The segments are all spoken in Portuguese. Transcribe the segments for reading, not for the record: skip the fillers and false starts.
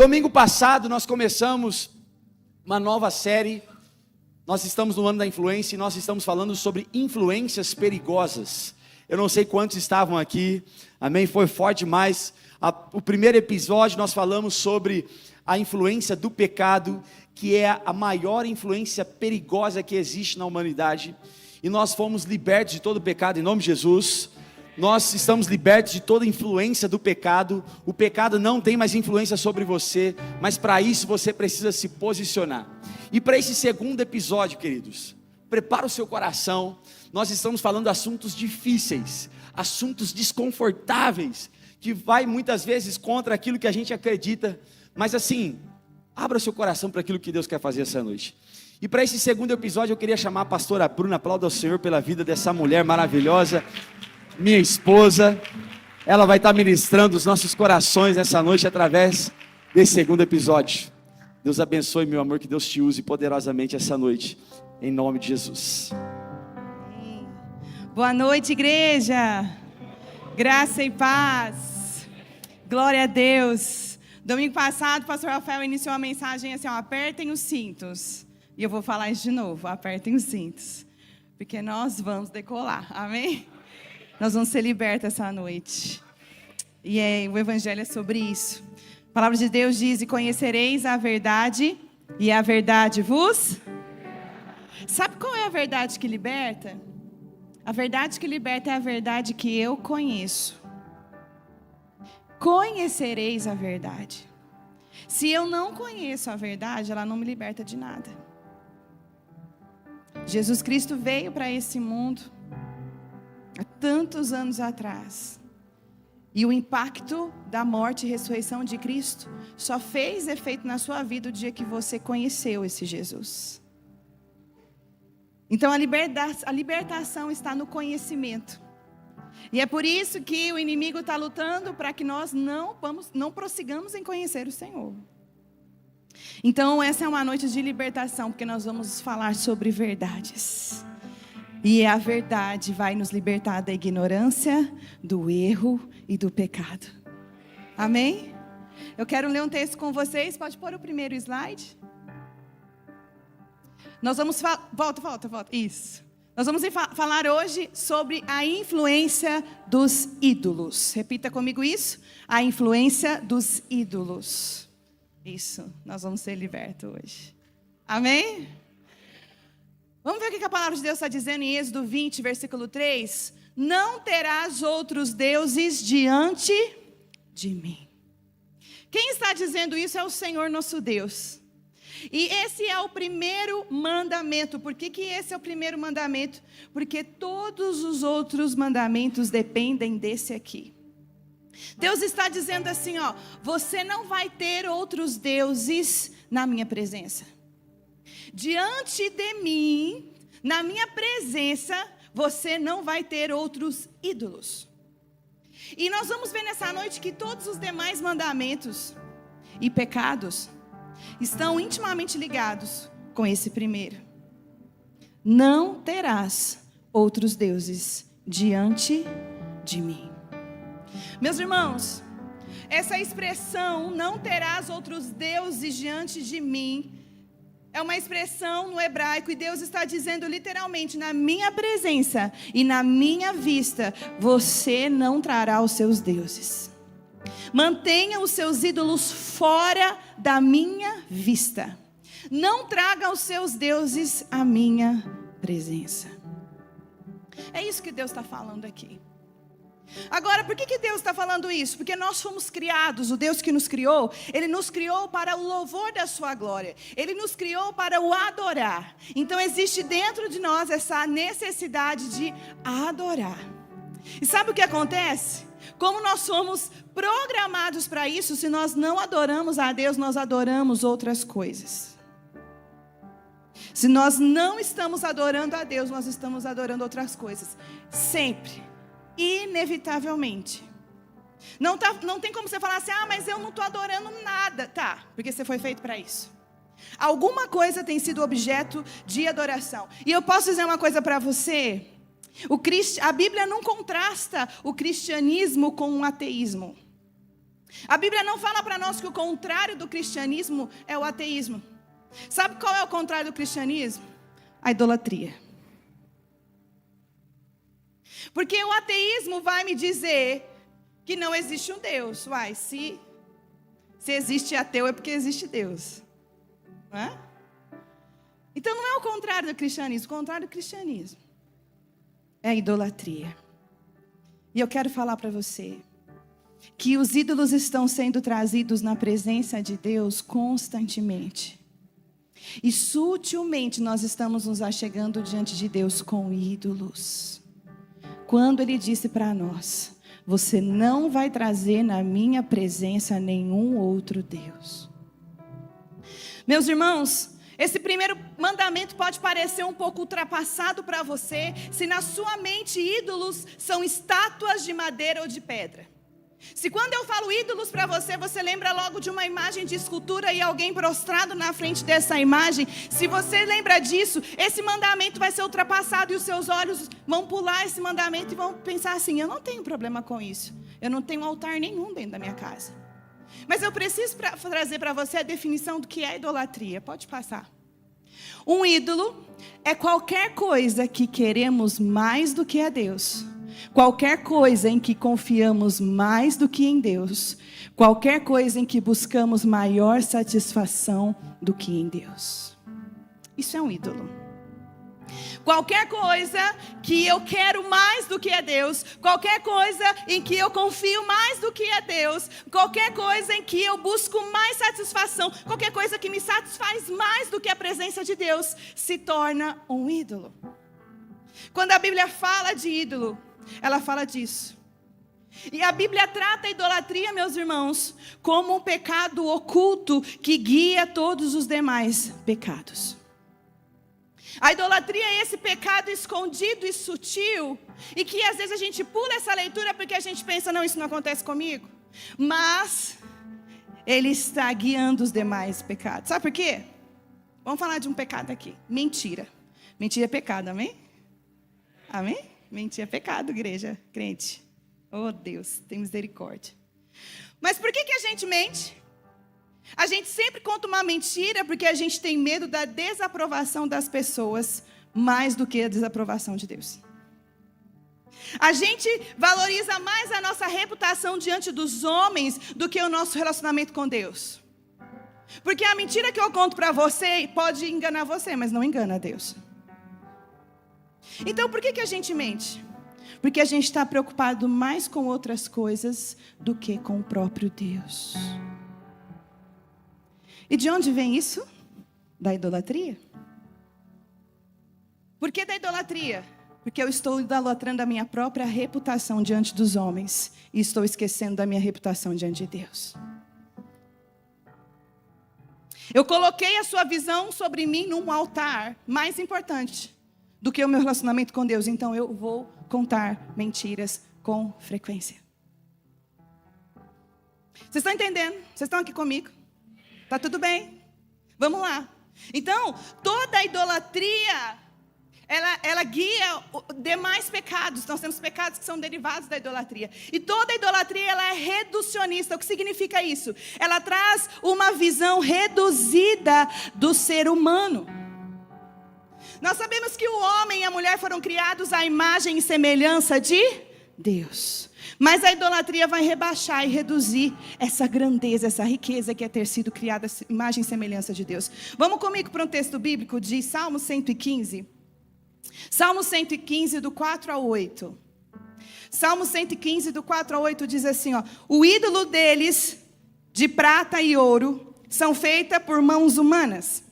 Domingo passado nós começamos uma nova série. Nós estamos no ano da influência e nós estamos falando sobre influências perigosas. Eu não sei quantos estavam aqui, amém? Foi forte demais. O primeiro episódio nós falamos sobre a influência do pecado, que é a maior influência perigosa que existe na humanidade. E nós fomos libertos de todo o pecado em nome de Jesus. Nós estamos libertos de toda influência do pecado. O pecado não tem mais influência sobre você, mas para isso você precisa se posicionar. E para esse segundo episódio, queridos, prepara o seu coração. Nós estamos falando de assuntos difíceis, assuntos desconfortáveis, que vai muitas vezes contra aquilo que a gente acredita, mas assim, abra o seu coração para aquilo que Deus quer fazer essa noite. E para esse segundo episódio eu queria chamar a pastora Bruna. Aplauda ao Senhor pela vida dessa mulher maravilhosa, minha esposa. Ela vai estar ministrando os nossos corações essa noite através desse segundo episódio. Deus abençoe, meu amor, que Deus te use poderosamente essa noite, em nome de Jesus. Boa noite, igreja, graça e paz, glória a Deus. Domingo passado o pastor Rafael iniciou uma mensagem assim, apertem os cintos, e eu vou falar isso de novo, apertem os cintos, porque nós vamos decolar, amém? Nós vamos ser libertos essa noite, e o evangelho é sobre isso. A palavra de Deus diz: e conhecereis a verdade, e a verdade vos... Sabe qual é a verdade que liberta? A verdade que liberta é a verdade que eu conheço. Conhecereis a verdade. Se eu não conheço a verdade, ela não me liberta de nada. Jesus Cristo veio para esse mundo há tantos anos atrás. E o impacto da morte e ressurreição de Cristo só fez efeito na sua vida o dia que você conheceu esse Jesus. Então a libertação está no conhecimento. E é por isso que o inimigo está lutando para que nós não prossigamos em conhecer o Senhor. Então essa é uma noite de libertação, porque nós vamos falar sobre verdades. E a verdade vai nos libertar da ignorância, do erro e do pecado. Amém? Eu quero ler um texto com vocês. Pode pôr o primeiro slide? Nós vamos volta. Isso. Nós vamos falar hoje sobre a influência dos ídolos. Repita comigo isso. A influência dos ídolos. Isso. Nós vamos ser libertos hoje. Amém? Vamos ver o que a palavra de Deus está dizendo em Êxodo 20, versículo 3. Não terás outros deuses diante de mim. Quem está dizendo isso é o Senhor nosso Deus. E esse é o primeiro mandamento. Por que esse é o primeiro mandamento? Porque todos os outros mandamentos dependem desse aqui. Deus está dizendo assim, você não vai ter outros deuses na minha presença. Diante de mim, na minha presença, você não vai ter outros ídolos. E nós vamos ver nessa noite que todos os demais mandamentos e pecados estão intimamente ligados com esse primeiro. Não terás outros deuses diante de mim. Meus irmãos, essa expressão, não terás outros deuses diante de mim, é uma expressão no hebraico, e Deus está dizendo literalmente, na minha presença e na minha vista, você não trará os seus deuses. Mantenha os seus ídolos fora da minha vista. Não traga os seus deuses à minha presença. É isso que Deus está falando aqui. Agora, por que Deus está falando isso? Porque nós fomos criados, o Deus que nos criou, Ele nos criou para o louvor da sua glória. Ele nos criou para o adorar. Então existe dentro de nós essa necessidade de adorar. E sabe o que acontece? Como nós somos programados para isso, se nós não adoramos a Deus, nós adoramos outras coisas. Se nós não estamos adorando a Deus, nós estamos adorando outras coisas. Sempre. Inevitavelmente. Não tem como você falar assim, mas eu não estou adorando nada. Tá, porque você foi feito para isso. Alguma coisa tem sido objeto de adoração. E eu posso dizer uma coisa para você. A Bíblia não contrasta o cristianismo com o ateísmo. A Bíblia não fala para nós que o contrário do cristianismo é o ateísmo. Sabe qual é o contrário do cristianismo? A idolatria. Porque o ateísmo vai me dizer que não existe um Deus. Uai, se existe ateu é porque existe Deus. Não é? Então não é o contrário do cristianismo. O contrário do cristianismo é a idolatria. E eu quero falar para você que os ídolos estão sendo trazidos na presença de Deus constantemente. E sutilmente nós estamos nos achegando diante de Deus com ídolos. Quando Ele disse para nós: você não vai trazer na minha presença nenhum outro Deus. Meus irmãos, esse primeiro mandamento pode parecer um pouco ultrapassado para você, se na sua mente ídolos são estátuas de madeira ou de pedra. Se quando eu falo ídolos para você, você lembra logo de uma imagem de escultura e alguém prostrado na frente dessa imagem, se você lembra disso, esse mandamento vai ser ultrapassado e os seus olhos vão pular esse mandamento e vão pensar assim: eu não tenho problema com isso, eu não tenho altar nenhum dentro da minha casa. Mas eu preciso trazer para você a definição do que é idolatria. Pode passar. Um ídolo é qualquer coisa que queremos mais do que a Deus. Qualquer coisa em que confiamos mais do que em Deus. Qualquer coisa em que buscamos maior satisfação do que em Deus. Isso é um ídolo. Qualquer coisa que eu quero mais do que a Deus. Qualquer coisa em que eu confio mais do que a Deus. Qualquer coisa em que eu busco mais satisfação. Qualquer coisa que me satisfaz mais do que a presença de Deus se torna um ídolo. Quando a Bíblia fala de ídolo, ela fala disso. E a Bíblia trata a idolatria, meus irmãos, como um pecado oculto que guia todos os demais pecados. A idolatria é esse pecado escondido e sutil, e que às vezes a gente pula essa leitura porque a gente pensa: não, isso não acontece comigo. Mas ele está guiando os demais pecados. Sabe por quê? Vamos falar de um pecado aqui: mentira. Mentira é pecado, amém? Amém? Mentira é pecado, igreja, crente. Oh Deus, tem misericórdia. Mas por que a gente mente? A gente sempre conta uma mentira porque a gente tem medo da desaprovação das pessoas mais do que a desaprovação de Deus. A gente valoriza mais a nossa reputação diante dos homens do que o nosso relacionamento com Deus. Porque a mentira que eu conto para você pode enganar você, mas não engana a Deus. Então por que a gente mente? Porque a gente está preocupado mais com outras coisas do que com o próprio Deus. E de onde vem isso? Da idolatria. Por que da idolatria? Porque eu estou idolatrando a minha própria reputação diante dos homens e estou esquecendo da minha reputação diante de Deus. Eu coloquei a sua visão sobre mim num altar mais importante do que o meu relacionamento com Deus. Então eu vou contar mentiras com frequência. Vocês estão entendendo? Vocês estão aqui comigo? Tá tudo bem? Vamos lá. Então, toda a idolatria, ela guia demais pecados. Nós temos pecados que são derivados da idolatria. E toda a idolatria, ela é reducionista. O que significa isso? Ela traz uma visão reduzida do ser humano. Nós sabemos que o homem e a mulher foram criados à imagem e semelhança de Deus. Mas a idolatria vai rebaixar e reduzir essa grandeza, essa riqueza que é ter sido criada à imagem e semelhança de Deus. Vamos comigo para um texto bíblico de Salmo 115. Salmo 115, do 4 ao 8. Salmo 115, do 4 ao 8 diz assim, ó: o ídolo deles, de prata e ouro, são feitas por mãos humanas.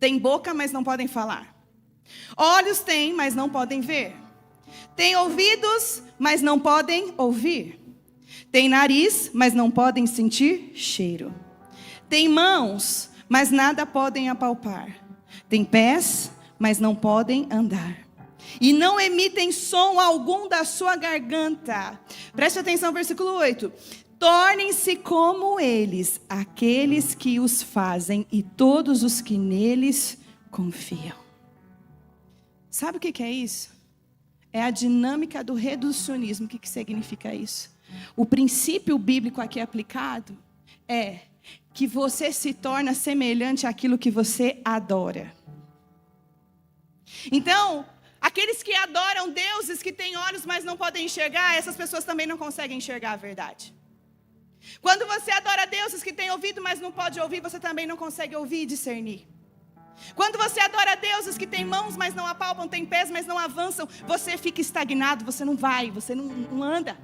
Tem boca, mas não podem falar. Olhos têm, mas não podem ver. Tem ouvidos, mas não podem ouvir. Tem nariz, mas não podem sentir cheiro. Tem mãos, mas nada podem apalpar. Tem pés, mas não podem andar. E não emitem som algum da sua garganta. Preste atenção, versículo 8. Tornem-se como eles, aqueles que os fazem e todos os que neles confiam. Sabe o que é isso? É a dinâmica do reducionismo. O que significa isso? O princípio bíblico aqui aplicado é que você se torna semelhante àquilo que você adora. Então, aqueles que adoram deuses que têm olhos, mas não podem enxergar, essas pessoas também não conseguem enxergar a verdade. Quando você adora deuses que têm ouvido, mas não pode ouvir, você também não consegue ouvir e discernir. Quando você adora deuses que têm mãos, mas não apalpam, têm pés, mas não avançam, você fica estagnado, você não vai, você não anda.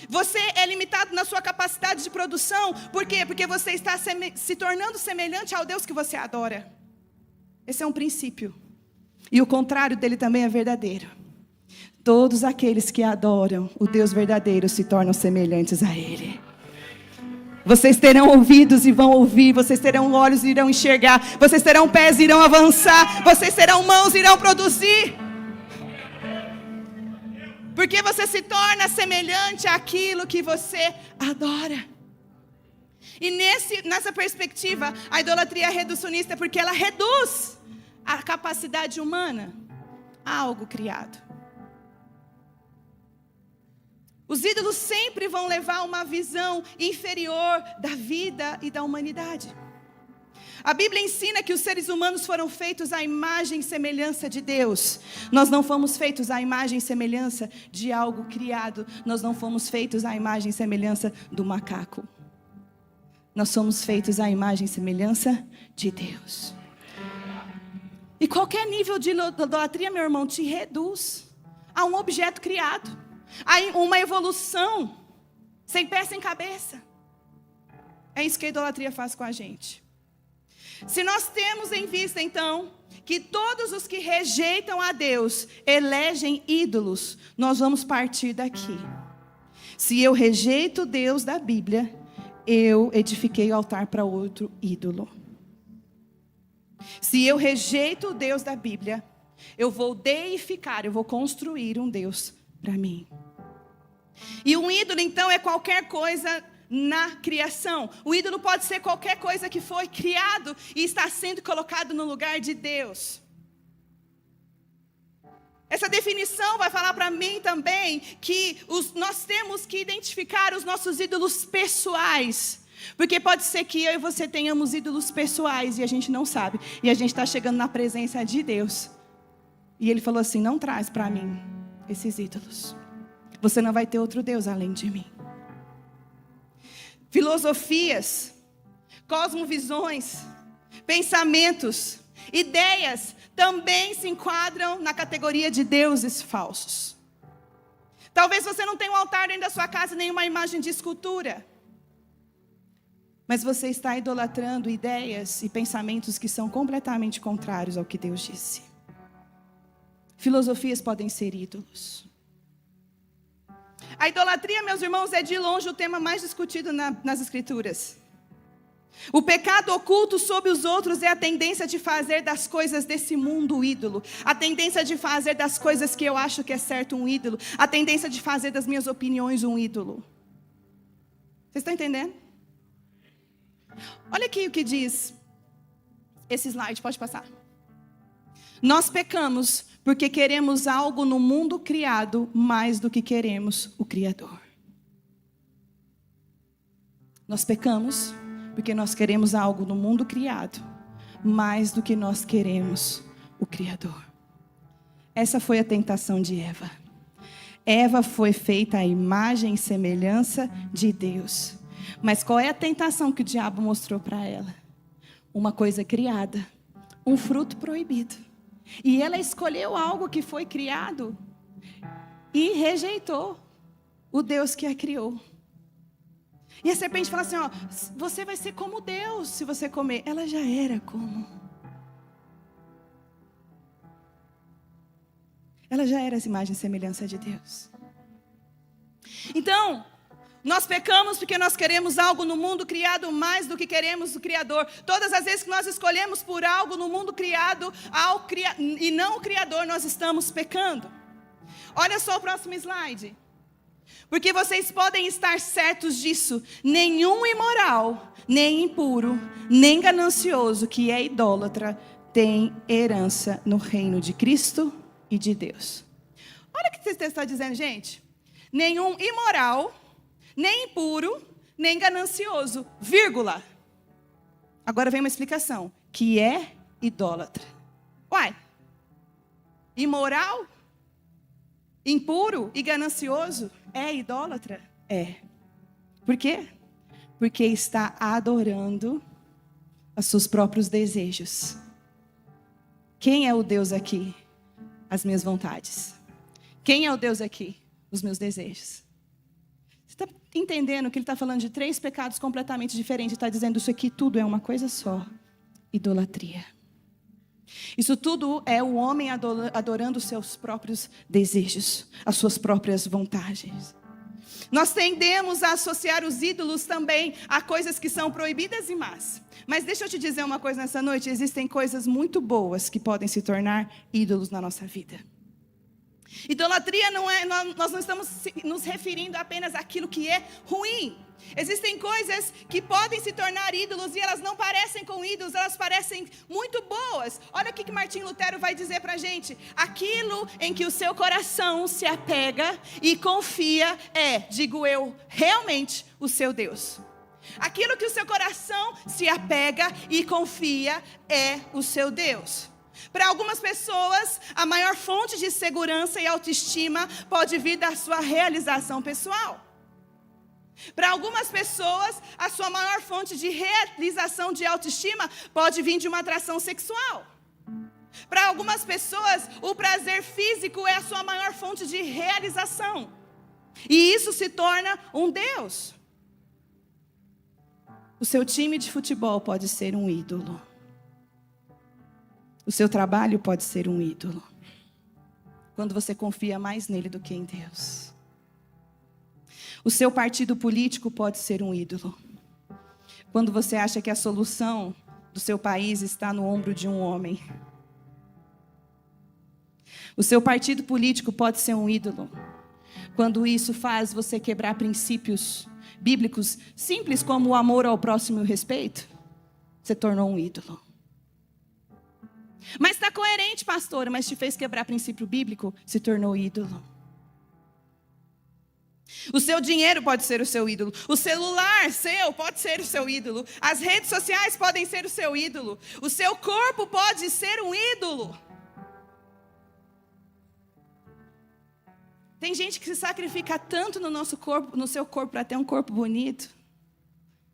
Você é limitado na sua capacidade de produção. Por quê? Porque você está se tornando semelhante ao Deus que você adora. Esse é um princípio. E o contrário dele também é verdadeiro. Todos aqueles que adoram o Deus verdadeiro se tornam semelhantes a Ele. Vocês terão ouvidos e vão ouvir. Vocês terão olhos e irão enxergar. Vocês terão pés e irão avançar. Vocês terão mãos e irão produzir. Porque você se torna semelhante àquilo que você adora. E nessa perspectiva, a idolatria é reducionista porque ela reduz a capacidade humana a algo criado. Os ídolos sempre vão levar a uma visão inferior da vida e da humanidade. A Bíblia ensina que os seres humanos foram feitos à imagem e semelhança de Deus. Nós não fomos feitos à imagem e semelhança de algo criado. Nós não fomos feitos à imagem e semelhança do macaco. Nós somos feitos à imagem e semelhança de Deus. E qualquer nível de idolatria, meu irmão, te reduz a um objeto criado. A uma evolução sem pé, sem cabeça. É isso que a idolatria faz com a gente. Se nós temos em vista, então, que todos os que rejeitam a Deus elegem ídolos, nós vamos partir daqui. Se eu rejeito Deus da Bíblia, eu edifiquei o altar para outro ídolo. Se eu rejeito o Deus da Bíblia, eu vou deificar, eu vou construir um Deus para mim. E um ídolo, então, é qualquer coisa na criação. O ídolo pode ser qualquer coisa que foi criado e está sendo colocado no lugar de Deus. Essa definição vai falar para mim também que nós temos que identificar os nossos ídolos pessoais. Porque pode ser que eu e você tenhamos ídolos pessoais e a gente não sabe. E a gente está chegando na presença de Deus. E Ele falou assim, não traz para mim esses ídolos. Você não vai ter outro Deus além de mim. Filosofias, cosmovisões, pensamentos, ideias também se enquadram na categoria de deuses falsos. Talvez você não tenha um altar dentro da sua casa, nenhuma imagem de escultura. Mas você está idolatrando ideias e pensamentos que são completamente contrários ao que Deus disse. Filosofias podem ser ídolos. A idolatria, meus irmãos, é de longe o tema mais discutido nas Escrituras. O pecado oculto sob os outros é a tendência de fazer das coisas desse mundo um ídolo. A tendência de fazer das coisas que eu acho que é certo um ídolo. A tendência de fazer das minhas opiniões um ídolo. Vocês estão entendendo? Olha aqui o que diz esse slide, pode passar. Nós pecamos porque queremos algo no mundo criado mais do que queremos o Criador. Nós pecamos porque nós queremos algo no mundo criado mais do que nós queremos o Criador. Essa foi a tentação de Eva. Eva foi feita à imagem e semelhança de Deus. Mas qual é a tentação que o diabo mostrou para ela? Uma coisa criada, um fruto proibido. E ela escolheu algo que foi criado e rejeitou o Deus que a criou. E a serpente fala assim, ó, você vai ser como Deus se você comer. Ela já era como. Ela já era essa imagem e semelhança de Deus. Então, nós pecamos porque nós queremos algo no mundo criado mais do que queremos o Criador. Todas as vezes que nós escolhemos por algo no mundo criado e não o Criador, nós estamos pecando. Olha só o próximo slide. Porque vocês podem estar certos disso. Nenhum imoral, nem impuro, nem ganancioso que é idólatra tem herança no reino de Cristo e de Deus. Olha o que esse texto está dizendo, gente. nenhum imoral, nem impuro, nem ganancioso, vírgula. Agora vem uma explicação, que é idólatra. Uai, imoral, impuro e ganancioso é idólatra? É. Por quê? Porque está adorando os seus próprios desejos. Quem é o Deus aqui? As minhas vontades. Quem é o Deus aqui? Os meus desejos. Você está entendendo que ele está falando de 3 pecados completamente diferentes? Está dizendo isso aqui tudo é uma coisa só. Idolatria. Isso tudo é o homem adorando os seus próprios desejos, as suas próprias vontades. Nós tendemos a associar os ídolos também a coisas que são proibidas e más. Mas deixa eu te dizer uma coisa nessa noite, existem coisas muito boas que podem se tornar ídolos na nossa vida. Idolatria não é, nós não estamos nos referindo apenas àquilo que é ruim. Existem coisas que podem se tornar ídolos e elas não parecem com ídolos, elas parecem muito boas. Olha o que Martim Lutero vai dizer pra gente. Aquilo em que o seu coração se apega e confia é, digo eu, realmente o seu Deus. Aquilo que o seu coração se apega e confia é o seu Deus. Para algumas pessoas, a maior fonte de segurança e autoestima pode vir da sua realização pessoal. Para algumas pessoas, a sua maior fonte de realização de autoestima pode vir de uma atração sexual. Para algumas pessoas, o prazer físico é a sua maior fonte de realização. E isso se torna um Deus. O seu time de futebol pode ser um ídolo. O seu trabalho pode ser um ídolo. Quando você confia mais nele do que em Deus. O seu partido político pode ser um ídolo. Quando você acha que a solução do seu país está no ombro de um homem. O seu partido político pode ser um ídolo. Quando isso faz você quebrar princípios bíblicos simples como o amor ao próximo e o respeito, você tornou um ídolo. Mas está coerente, pastora, mas te fez quebrar princípio bíblico, se tornou ídolo. O seu dinheiro pode ser o seu ídolo. O celular seu pode ser o seu ídolo. As redes sociais podem ser o seu ídolo. O seu corpo pode ser um ídolo. Tem gente que se sacrifica tanto no nosso corpo, no seu corpo, para ter um corpo bonito,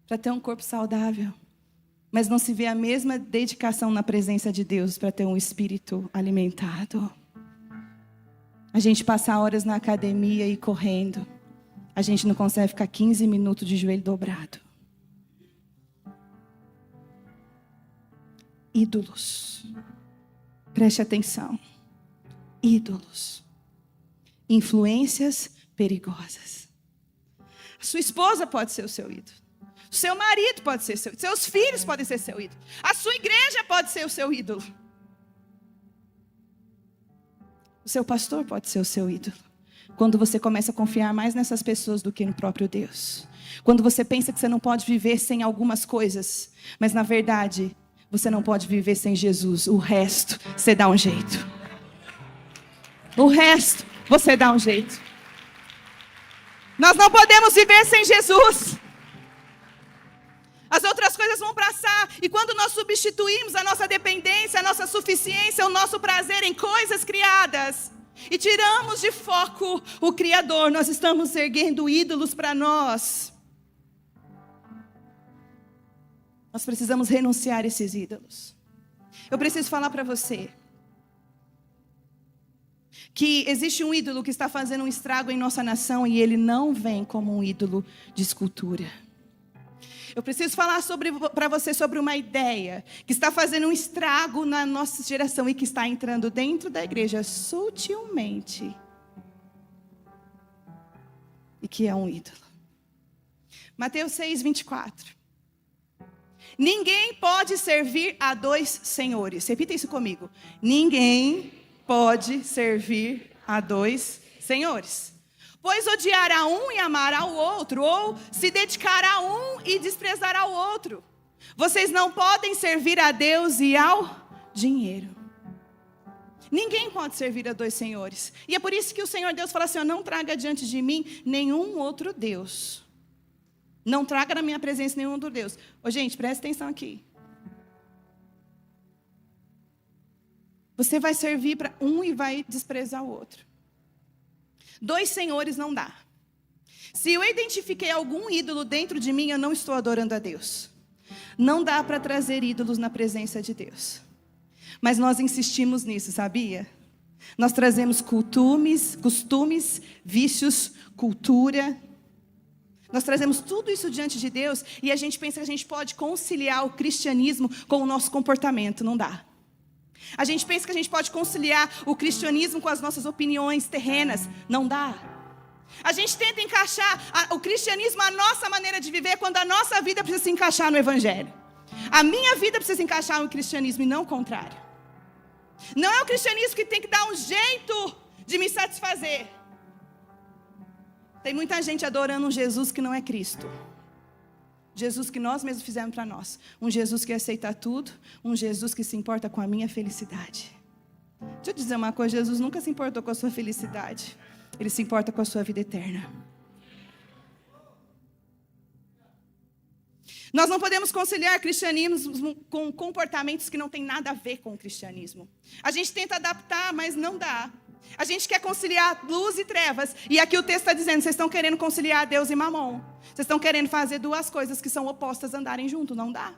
para ter um corpo saudável, mas não se vê a mesma dedicação na presença de Deus para ter um espírito alimentado. A gente passa horas na academia e correndo. A gente não consegue ficar 15 minutos de joelho dobrado. Ídolos. Preste atenção. Ídolos. Influências perigosas. A sua esposa pode ser o seu ídolo. O seu marido pode ser seu ídolo. Seus filhos podem ser seu ídolo. A sua igreja pode ser o seu ídolo. O seu pastor pode ser o seu ídolo. Quando você começa a confiar mais nessas pessoas do que no próprio Deus. Quando você pensa que você não pode viver sem algumas coisas. Mas na verdade, você não pode viver sem Jesus. O resto, você dá um jeito. O resto, você dá um jeito. Nós não podemos viver sem Jesus. As outras coisas vão passar. E quando nós substituímos a nossa dependência, a nossa suficiência, o nosso prazer em coisas criadas, e tiramos de foco o Criador, nós estamos erguendo ídolos para nós. Nós precisamos renunciar a esses ídolos. Eu preciso falar para você que existe um ídolo que está fazendo um estrago em nossa nação e ele não vem como um ídolo de escultura. Eu preciso falar para você sobre uma ideia que está fazendo um estrago na nossa geração e que está entrando dentro da igreja sutilmente. E que é um ídolo. Mateus 6:24. Ninguém pode servir a 2 senhores. Repita isso comigo. Ninguém pode servir a 2 senhores. Pois odiará um e amará o outro, ou se dedicará a um e desprezará o outro. Vocês não podem servir a Deus e ao dinheiro. Ninguém pode servir a dois senhores. E é por isso que o Senhor Deus fala assim, ó, não traga diante de mim nenhum outro Deus. Não traga na minha presença nenhum outro Deus. Ô, gente, presta atenção aqui. Você vai servir para um e vai desprezar o outro. Dois senhores não dá. Se eu identifiquei algum ídolo dentro de mim, eu não estou adorando a Deus. Não dá para trazer ídolos na presença de Deus. Mas nós insistimos nisso, sabia? Nós trazemos costumes, vícios, cultura. Nós trazemos tudo isso diante de Deus e a gente pensa que a gente pode conciliar o cristianismo com o nosso comportamento. Não dá. A gente pensa que a gente pode conciliar o cristianismo com as nossas opiniões terrenas. Não dá. A gente tenta encaixar o cristianismo, a nossa maneira de viver, quando a nossa vida precisa se encaixar no evangelho. A minha vida precisa se encaixar no cristianismo e não o contrário. Não é o cristianismo que tem que dar um jeito de me satisfazer. Tem muita gente adorando um Jesus que não é Cristo. Jesus que nós mesmos fizemos para nós. Um Jesus que aceita tudo. Um Jesus que se importa com a minha felicidade. Deixa eu dizer uma coisa, Jesus nunca se importou com a sua felicidade. Ele se importa com a sua vida eterna. Nós não podemos conciliar cristianismo com comportamentos que não têm nada a ver com o cristianismo. A gente tenta adaptar, mas não dá. A gente quer conciliar luz e trevas. E aqui o texto está dizendo, vocês estão querendo conciliar Deus e Mamon. Vocês estão querendo fazer duas coisas que são opostas andarem junto. Não dá.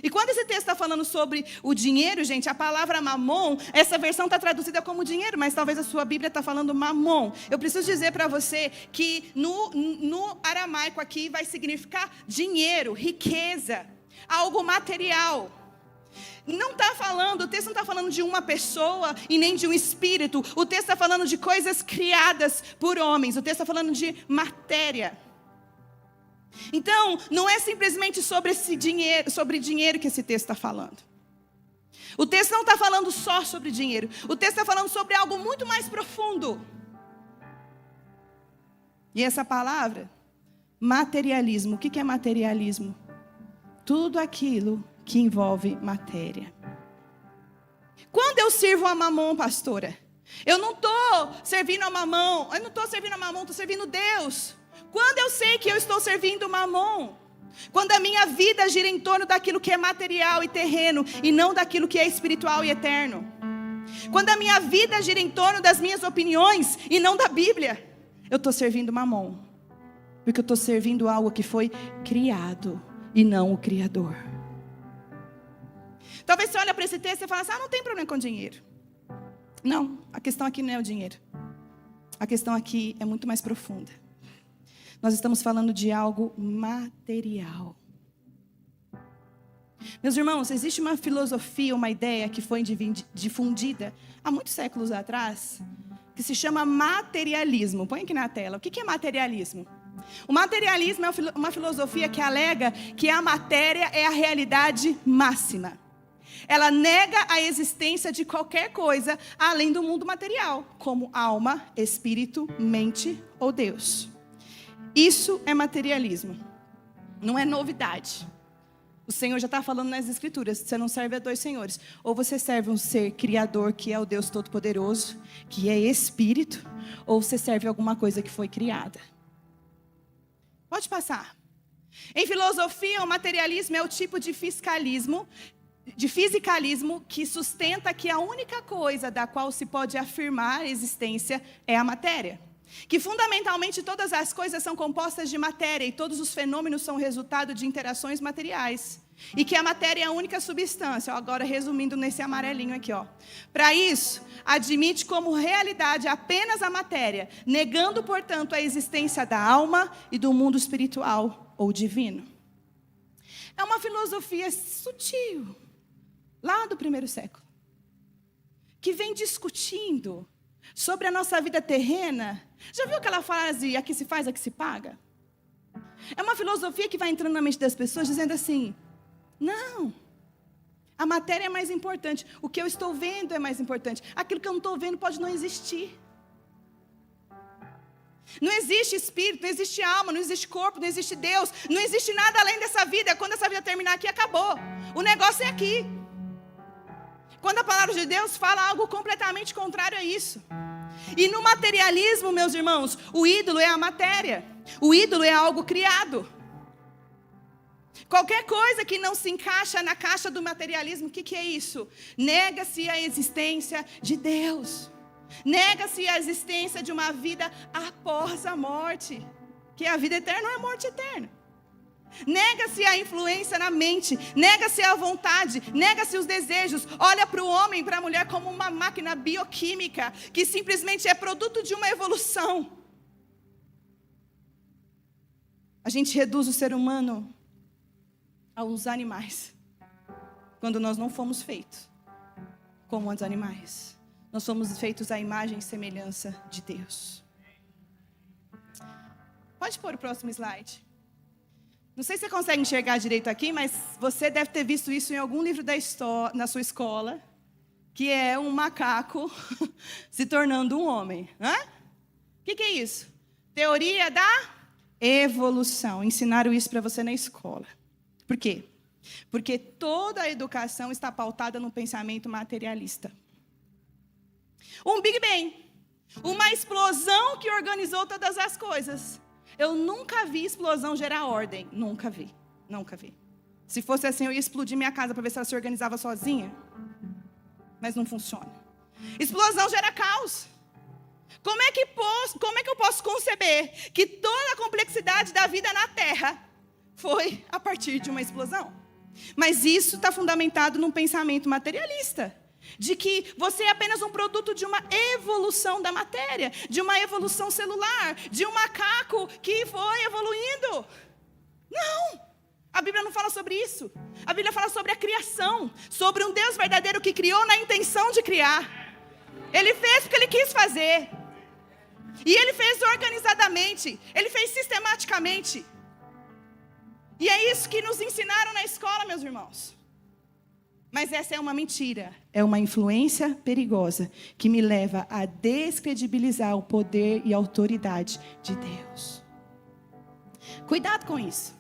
E quando esse texto está falando sobre o dinheiro, gente, a palavra mamon, essa versão está traduzida como dinheiro, mas talvez a sua Bíblia está falando mamon. Eu preciso dizer para você que no aramaico aqui vai significar dinheiro, riqueza, algo material. Não está falando, o texto não está falando de uma pessoa e nem de um espírito. O texto está falando de coisas criadas por homens. O texto está falando de matéria. Então, não é simplesmente sobre dinheiro que esse texto está falando. O texto não está falando só sobre dinheiro. O texto está falando sobre algo muito mais profundo. E essa palavra, materialismo. O que é materialismo? Tudo aquilo que envolve matéria. Quando eu sirvo a mamon, pastora, eu não estou servindo a mamon, estou servindo Deus. Quando eu sei que eu estou servindo mamon, quando a minha vida gira em torno daquilo que é material e terreno, e não daquilo que é espiritual e eterno. Quando a minha vida gira em torno das minhas opiniões e não da Bíblia, eu estou servindo mamon. Porque eu estou servindo algo que foi criado e não o Criador. Talvez você olhe para esse texto e fale assim, não tem problema com dinheiro. Não, a questão aqui não é o dinheiro. A questão aqui é muito mais profunda. Nós estamos falando de algo material. Meus irmãos, existe uma filosofia, uma ideia que foi difundida há muitos séculos atrás, que se chama materialismo. Põe aqui na tela. O que é materialismo? O materialismo é uma filosofia que alega que a matéria é a realidade máxima. Ela nega a existência de qualquer coisa além do mundo material, como alma, espírito, mente ou Deus. Isso é materialismo. Não é novidade. O Senhor já está falando nas Escrituras. Você não serve a dois senhores. Ou você serve um ser criador, que é o Deus Todo-Poderoso, que é Espírito, ou você serve alguma coisa que foi criada. Pode passar. Em filosofia, o materialismo é o tipo de fisicalismo que sustenta que a única coisa da qual se pode afirmar a existência é a matéria. Que fundamentalmente todas as coisas são compostas de matéria e todos os fenômenos são resultado de interações materiais. E que a matéria é a única substância. Agora resumindo nesse amarelinho aqui. Para isso, admite como realidade apenas a matéria, negando, portanto, a existência da alma e do mundo espiritual ou divino. É uma filosofia sutil, lá do primeiro século, que vem discutindo sobre a nossa vida terrena. Já viu aquela frase, aqui se faz, aqui se paga? É uma filosofia que vai entrando na mente das pessoas dizendo assim, não, a matéria é mais importante, o que eu estou vendo é mais importante, aquilo que eu não estou vendo pode não existir. Não existe espírito, não existe alma, não existe corpo, não existe Deus, não existe nada além dessa vida. Quando essa vida terminar aqui, acabou. O negócio é aqui. Quando a palavra de Deus fala algo completamente contrário a isso. E no materialismo, meus irmãos, o ídolo é a matéria. O ídolo é algo criado. Qualquer coisa que não se encaixa na caixa do materialismo, o que é isso? Nega-se a existência de Deus. Nega-se a existência de uma vida após a morte. Que é a vida eterna ou a morte eterna. Nega-se a influência na mente, nega-se a vontade, nega-se os desejos. Olha para o homem e para a mulher como uma máquina bioquímica que simplesmente é produto de uma evolução. A gente reduz o ser humano aos animais, quando nós não fomos feitos como os animais. Nós fomos feitos à imagem e semelhança de Deus. Pode pôr o próximo slide. Não sei se você consegue enxergar direito aqui, mas você deve ter visto isso em algum livro da história, na sua escola, que é um macaco se tornando um homem. O que é isso? Teoria da evolução. Ensinaram isso para você na escola. Por quê? Porque toda a educação está pautada no pensamento materialista. Um Big Bang, uma explosão que organizou todas as coisas. Eu nunca vi explosão gerar ordem. Nunca vi. Nunca vi. Se fosse assim, eu ia explodir minha casa para ver se ela se organizava sozinha. Mas não funciona. Explosão gera caos. Como é que eu posso conceber que toda a complexidade da vida na Terra foi a partir de uma explosão? Mas isso está fundamentado num pensamento materialista. De que você é apenas um produto de uma evolução da matéria, de uma evolução celular, de um macaco que foi evoluindo. Não! A Bíblia não fala sobre isso. A Bíblia fala sobre a criação, sobre um Deus verdadeiro que criou na intenção de criar. Ele fez porque Ele quis fazer. E Ele fez organizadamente, Ele fez sistematicamente. E é isso que nos ensinaram na escola, meus irmãos. Mas essa é uma mentira, é uma influência perigosa que me leva a descredibilizar o poder e a autoridade de Deus. Cuidado com isso.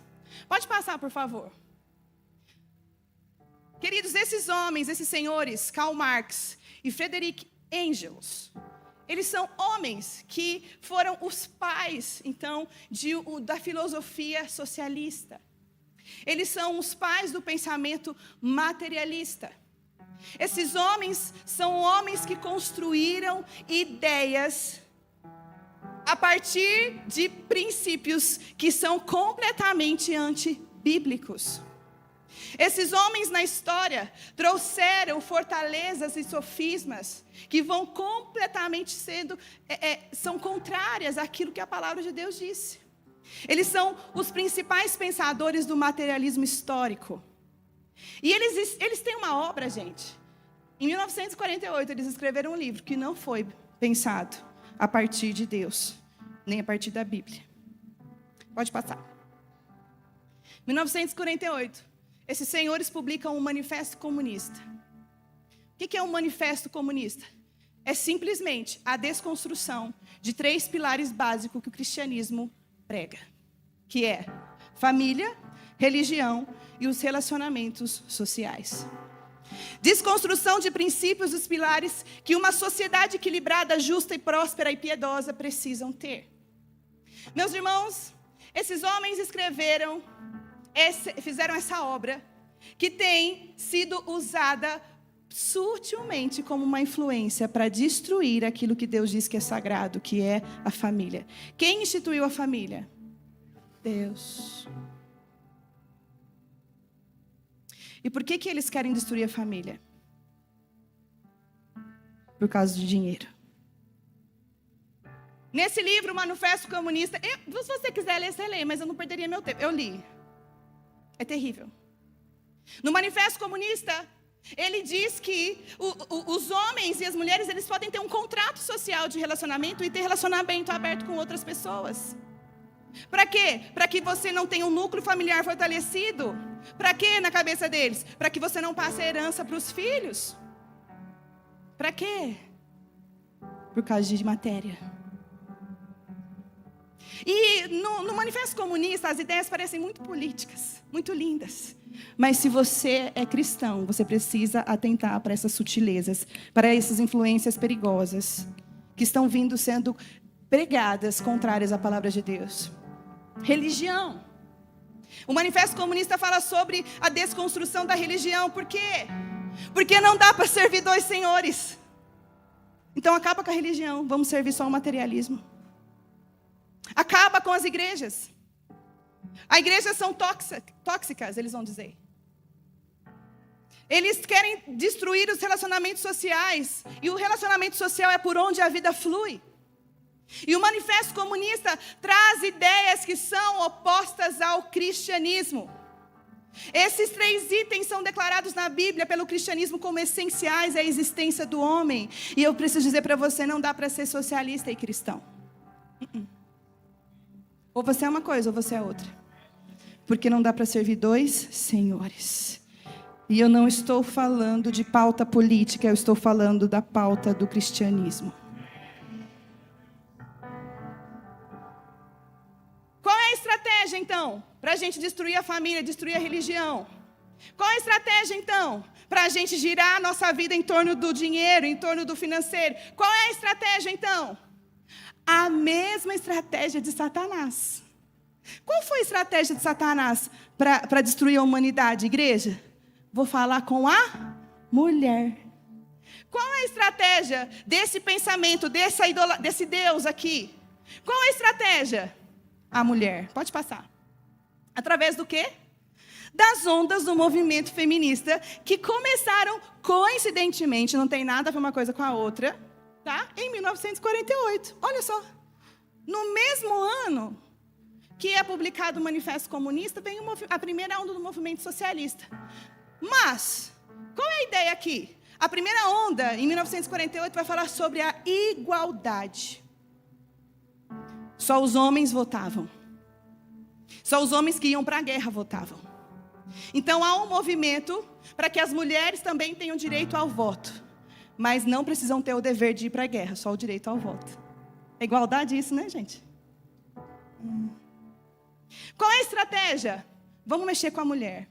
Pode passar, por favor. Queridos, esses homens, esses senhores, Karl Marx e Friedrich Engels, eles são homens que foram os pais, então, da filosofia socialista. Eles são os pais do pensamento materialista. Esses homens são homens que construíram ideias a partir de princípios que são completamente antibíblicos. Esses homens na história trouxeram fortalezas e sofismas que vão completamente são contrárias àquilo que a palavra de Deus disse. Eles são os principais pensadores do materialismo histórico. E eles têm uma obra, gente. Em 1948, eles escreveram um livro que não foi pensado a partir de Deus, nem a partir da Bíblia. Pode passar. 1948, esses senhores publicam um manifesto comunista. O que é um manifesto comunista? É simplesmente a desconstrução de 3 pilares básicos que o cristianismo prega, que é família, religião e os relacionamentos sociais. Desconstrução de princípios dos pilares que uma sociedade equilibrada, justa e próspera e piedosa precisam ter. Meus irmãos, esses homens fizeram essa obra que tem sido usada sutilmente como uma influência para destruir aquilo que Deus diz que é sagrado, que é a família. Quem instituiu a família? Deus. E por que eles querem destruir a família? Por causa de dinheiro. Nesse livro, o Manifesto Comunista, se você quiser ler, você lê, mas eu não perderia meu tempo. Eu li. É terrível. No Manifesto Comunista, ele diz que os homens e as mulheres, eles podem ter um contrato social de relacionamento e ter relacionamento aberto com outras pessoas. Para quê? Para que você não tenha um núcleo familiar fortalecido. Para quê na cabeça deles? Para que você não passe a herança para os filhos. Para quê? Por causa de matéria. E no Manifesto Comunista, as ideias parecem muito políticas. muito lindas. Mas se você é cristão, você precisa atentar para essas sutilezas, para essas influências perigosas que estão vindo sendo pregadas contrárias à palavra de Deus. Religião. O Manifesto Comunista fala sobre a desconstrução da religião. Por quê? Porque não dá para servir dois senhores. Então acaba com a religião, vamos servir só o materialismo. Acaba com as igrejas. As igrejas são tóxicas, eles vão dizer. Eles querem destruir os relacionamentos sociais. E o relacionamento social é por onde a vida flui. E o Manifesto Comunista traz ideias que são opostas ao cristianismo. Esses 3 itens são declarados na Bíblia pelo cristianismo como essenciais à existência do homem. E eu preciso dizer para você, não dá para ser socialista e cristão. Ou você é uma coisa ou você é outra. Porque não dá para servir dois senhores. E eu não estou falando de pauta política, eu estou falando da pauta do cristianismo. Qual é a estratégia, então, para a gente destruir a família, destruir a religião? Qual é a estratégia, então, para a gente girar a nossa vida em torno do dinheiro, em torno do financeiro? Qual é a estratégia, então? A mesma estratégia de Satanás. Qual foi a estratégia de Satanás para destruir a humanidade, igreja? Vou falar com a mulher. Qual é a estratégia desse pensamento, desse Deus aqui? Qual é a estratégia? A mulher. Pode passar. Através do quê? Das ondas do movimento feminista, que começaram coincidentemente, não tem nada a ver uma coisa com a outra, tá? Em 1948. Olha só. No mesmo ano que é publicado o Manifesto Comunista, vem a primeira onda do movimento socialista. Mas, qual é a ideia aqui? A primeira onda, em 1948, vai falar sobre a igualdade. Só os homens votavam. Só os homens que iam para a guerra votavam. Então, há um movimento para que as mulheres também tenham direito ao voto. Mas não precisam ter o dever de ir para a guerra, só o direito ao voto. É igualdade isso, né, gente? Qual é a estratégia? Vamos mexer com a mulher.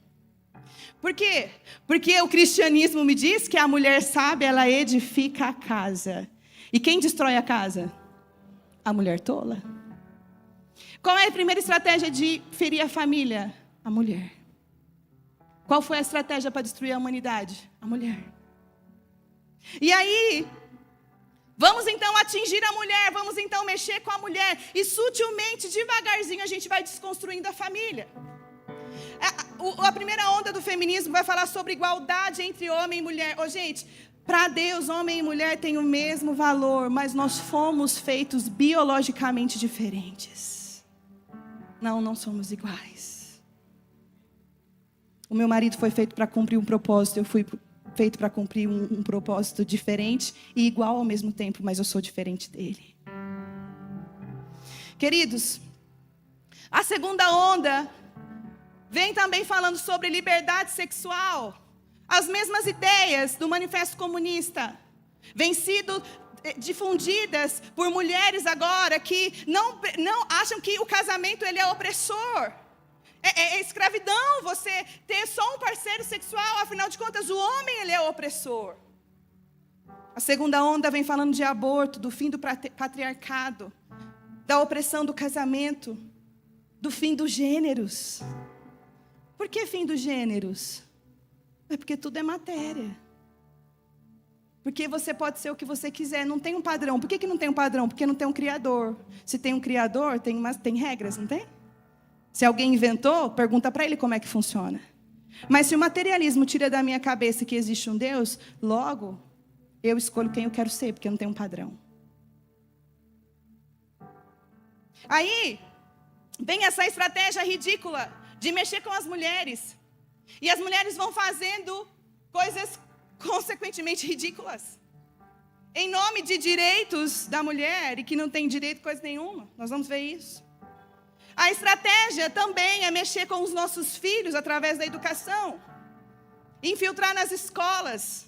Por quê? Porque o cristianismo me diz que a mulher sábia, ela edifica a casa. E quem destrói a casa? A mulher tola. Qual é a primeira estratégia de ferir a família? A mulher. Qual foi a estratégia para destruir a humanidade? A mulher. E aí, vamos então atingir a mulher, vamos então mexer com a mulher. E sutilmente, devagarzinho, a gente vai desconstruindo a família. A primeira onda do feminismo vai falar sobre igualdade entre homem e mulher. Gente, para Deus, homem e mulher têm o mesmo valor, mas nós fomos feitos biologicamente diferentes. Não somos iguais. O meu marido foi feito para cumprir um propósito, eu fui feito para cumprir um propósito diferente e igual ao mesmo tempo, mas eu sou diferente dele. Queridos, a segunda onda vem também falando sobre liberdade sexual. As mesmas ideias do Manifesto Comunista vêm sido difundidas por mulheres agora que não acham que o casamento ele é opressor. É escravidão você ter só um parceiro sexual, afinal de contas o homem ele é opressor. A segunda onda vem falando de aborto, do fim do patriarcado, da opressão do casamento, do fim dos gêneros. Por que fim dos gêneros? É porque tudo é matéria. Porque você pode ser o que você quiser, não tem um padrão. Por que não tem um padrão? Porque não tem um criador. Se tem um criador, tem regras, não tem? Se alguém inventou, pergunta para ele como é que funciona. Mas se o materialismo tira da minha cabeça que existe um Deus, logo, eu escolho quem eu quero ser, porque não tem um padrão. Aí, vem essa estratégia ridícula de mexer com as mulheres. E as mulheres vão fazendo coisas consequentemente ridículas. Em nome de direitos da mulher, e que não tem direito coisa nenhuma. Nós vamos ver isso. A estratégia também é mexer com os nossos filhos através da educação. Infiltrar nas escolas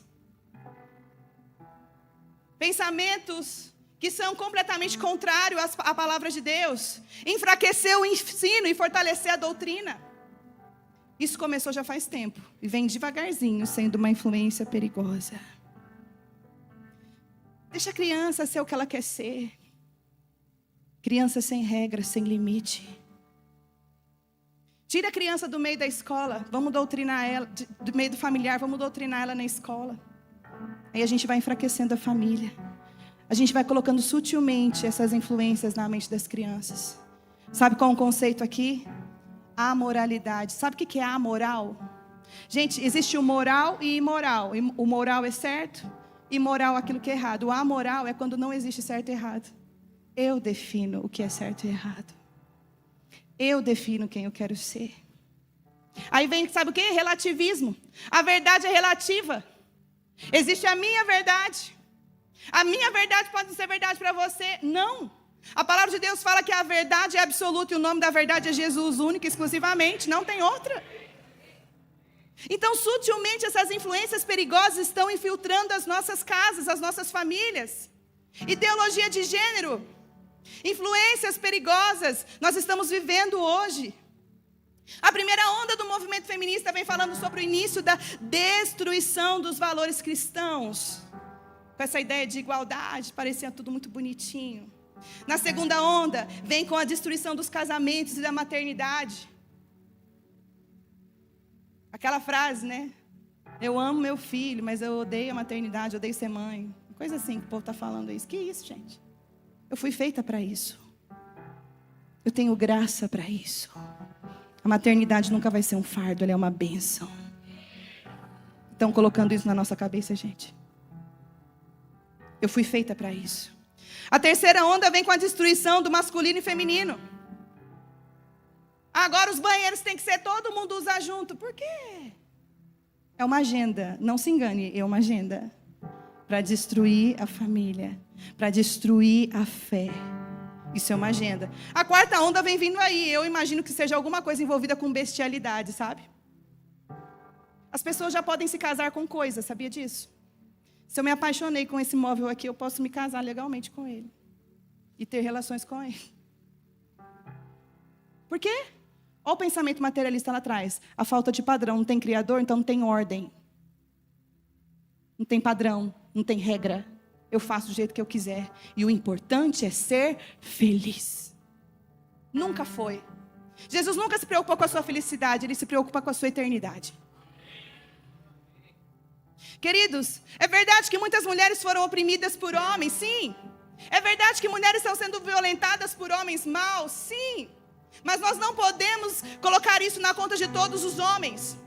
pensamentos que são completamente contrários à palavra de Deus. Enfraquecer o ensino e fortalecer a doutrina. Isso começou já faz tempo e vem devagarzinho sendo uma influência perigosa. Deixa a criança ser o que ela quer ser. Criança sem regra, sem limite. Tira a criança do meio da escola, vamos doutrinar ela, do meio do familiar, vamos doutrinar ela na escola. Aí a gente vai enfraquecendo a família. A gente vai colocando sutilmente essas influências na mente das crianças. Sabe qual é o conceito aqui? Amoralidade. Sabe o que é amoral? Gente, existe o moral e imoral. O moral é certo, imoral é aquilo que é errado. O amoral é quando não existe certo e errado. Eu defino o que é certo e errado. Eu defino quem eu quero ser. Aí vem, sabe o que? Relativismo. A verdade é relativa. Existe a minha verdade. A minha verdade pode ser verdade para você? Não. A palavra de Deus fala que a verdade é absoluta e o nome da verdade é Jesus, único e exclusivamente. Não tem outra. Então, sutilmente, essas influências perigosas estão infiltrando as nossas casas, as nossas famílias. Ideologia de gênero. Influências perigosas nós estamos vivendo hoje. A primeira onda do movimento feminista vem falando sobre o início da destruição dos valores cristãos. Com essa ideia de igualdade, parecia tudo muito bonitinho. Na segunda onda, vem com a destruição dos casamentos e da maternidade. Aquela frase, né? Eu amo meu filho, mas eu odeio a maternidade, eu odeio ser mãe. Coisa assim que o povo está falando isso. Que isso, gente? Eu fui feita para isso. Eu tenho graça para isso. A maternidade nunca vai ser um fardo, ela é uma bênção. Estão colocando isso na nossa cabeça, gente. Eu fui feita para isso. A terceira onda vem com a destruição do masculino e feminino. Agora os banheiros têm que ser todo mundo usar junto. Por quê? É uma agenda, não se engane, é uma agenda. Para destruir a família, para destruir a fé. Isso é uma agenda. A quarta onda vem vindo aí. Eu imagino que seja alguma coisa envolvida com bestialidade, sabe? As pessoas já podem se casar com coisas, sabia disso? Se eu me apaixonei com esse móvel aqui, eu posso me casar legalmente com ele. E ter relações com ele. Por quê? Olha o pensamento materialista lá atrás. A falta de padrão. Não tem criador, então não tem ordem. Não tem padrão, não tem regra. Eu faço do jeito que eu quiser. E o importante é ser feliz. Nunca foi. Jesus nunca se preocupou com a sua felicidade. Ele se preocupa com a sua eternidade. Queridos, é verdade que muitas mulheres foram oprimidas por homens, sim. É verdade que mulheres estão sendo violentadas por homens maus, sim. Mas nós não podemos colocar isso na conta de todos os homens.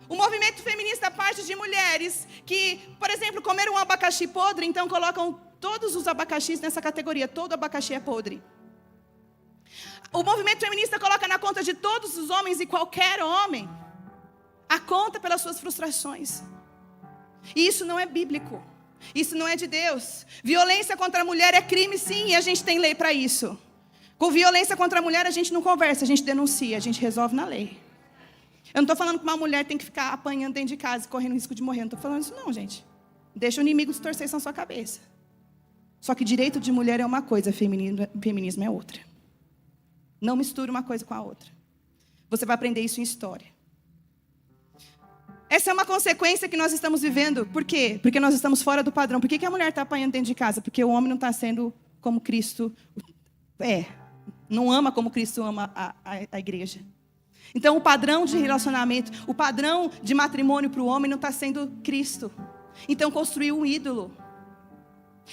O movimento feminista parte de mulheres que, por exemplo, comeram um abacaxi podre, então colocam todos os abacaxis nessa categoria. Todo abacaxi é podre. O movimento feminista coloca na conta de todos os homens e qualquer homem a conta pelas suas frustrações. E isso não é bíblico. Isso não é de Deus. Violência contra a mulher é crime, sim, e a gente tem lei para isso. Com violência contra a mulher a gente não conversa, a gente denuncia, a gente resolve na lei. Eu não estou falando que uma mulher tem que ficar apanhando dentro de casa e correndo risco de morrer. Não estou falando isso não, gente. Deixa o inimigo distorcer isso na sua cabeça. Só que direito de mulher é uma coisa, feminismo é outra. Não misture uma coisa com a outra. Você vai aprender isso em história. Essa é uma consequência que nós estamos vivendo. Por quê? Porque nós estamos fora do padrão. Por que a mulher está apanhando dentro de casa? Porque o homem não está sendo como Cristo é. Não ama como Cristo ama a igreja. Então, o padrão de relacionamento, o padrão de matrimônio para o homem não está sendo Cristo. Então, construiu um ídolo.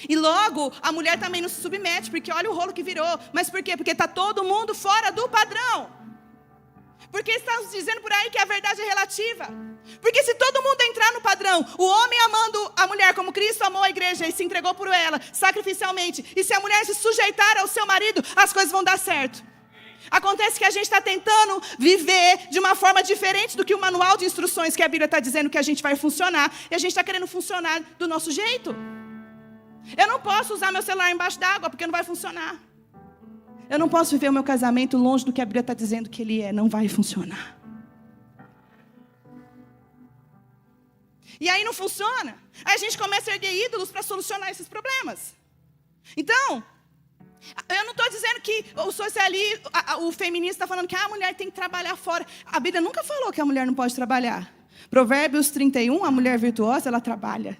E logo, a mulher também não se submete, porque olha o rolo que virou. Mas por quê? Porque está todo mundo fora do padrão. Porque estamos dizendo por aí que a verdade é relativa. Porque se todo mundo entrar no padrão, o homem amando a mulher como Cristo amou a igreja e se entregou por ela, sacrificialmente, e se a mulher se sujeitar ao seu marido, as coisas vão dar certo. Acontece que a gente está tentando viver de uma forma diferente do que o manual de instruções que a Bíblia está dizendo que a gente vai funcionar. E a gente está querendo funcionar do nosso jeito. Eu não posso usar meu celular embaixo d'água porque não vai funcionar. Eu não posso viver o meu casamento longe do que a Bíblia está dizendo que ele é. Não vai funcionar. E aí não funciona. Aí a gente começa a erguer ídolos para solucionar esses problemas. Então, Eu não estou dizendo que o socialista, o feminista está falando que a mulher tem que trabalhar fora. A Bíblia nunca falou que a mulher não pode trabalhar. Provérbios 31, a mulher virtuosa, ela trabalha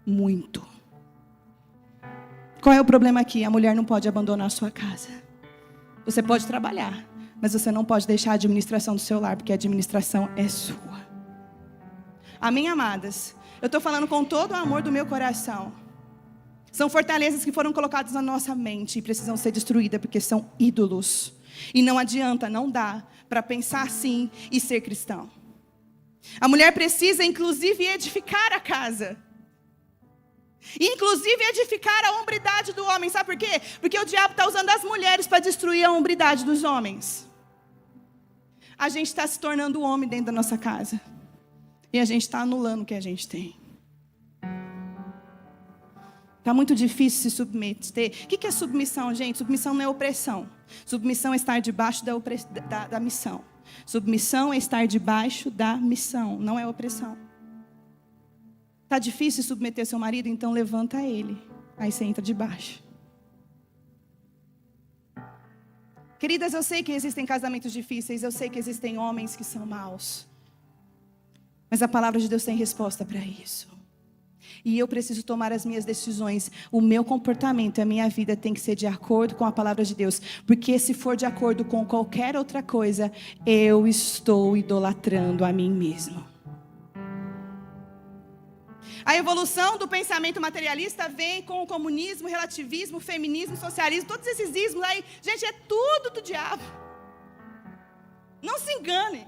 muito. Qual é o problema aqui? A mulher não pode abandonar a sua casa. Você pode trabalhar, mas você não pode deixar a administração do seu lar, porque a administração é sua. Amém, amadas? Eu estou falando com todo o amor do meu coração. São fortalezas que foram colocadas na nossa mente e precisam ser destruídas, porque são ídolos. E não adianta, não dá para pensar assim e ser cristão. A mulher precisa, inclusive, edificar a casa. Inclusive, edificar a hombridade do homem. Sabe por quê? Porque o diabo está usando as mulheres para destruir a hombridade dos homens. A gente está se tornando homem dentro da nossa casa. E a gente está anulando o que a gente tem. Está muito difícil se submeter. O que é submissão, gente? Submissão não é opressão. Submissão é estar debaixo da missão. Submissão é estar debaixo da missão, não é opressão. Está difícil submeter seu marido? Então levanta ele. Aí você entra debaixo. Queridas, eu sei que existem casamentos difíceis. Eu sei que existem homens que são maus. Mas a palavra de Deus tem resposta para isso. E eu preciso tomar as minhas decisões. O meu comportamento, a minha vida tem que ser de acordo com a palavra de Deus. Porque se for de acordo com qualquer outra coisa, eu estou idolatrando a mim mesmo. A evolução do pensamento materialista vem com o comunismo, relativismo, feminismo, socialismo, todos esses ismos aí. Gente, é tudo do diabo. Não se engane.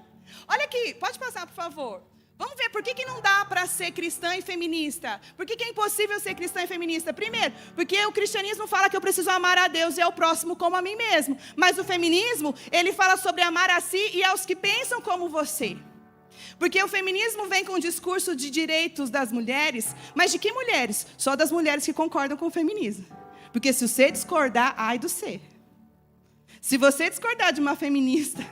Olha aqui, pode passar, por favor. Vamos ver, por que não dá para ser cristã e feminista? Por que é impossível ser cristã e feminista? Primeiro, porque o cristianismo fala que eu preciso amar a Deus e ao próximo como a mim mesmo. Mas o feminismo, ele fala sobre amar a si e aos que pensam como você. Porque o feminismo vem com o discurso de direitos das mulheres, mas de que mulheres? Só das mulheres que concordam com o feminismo. Porque se você discordar, ai do você. Se você discordar de uma feminista...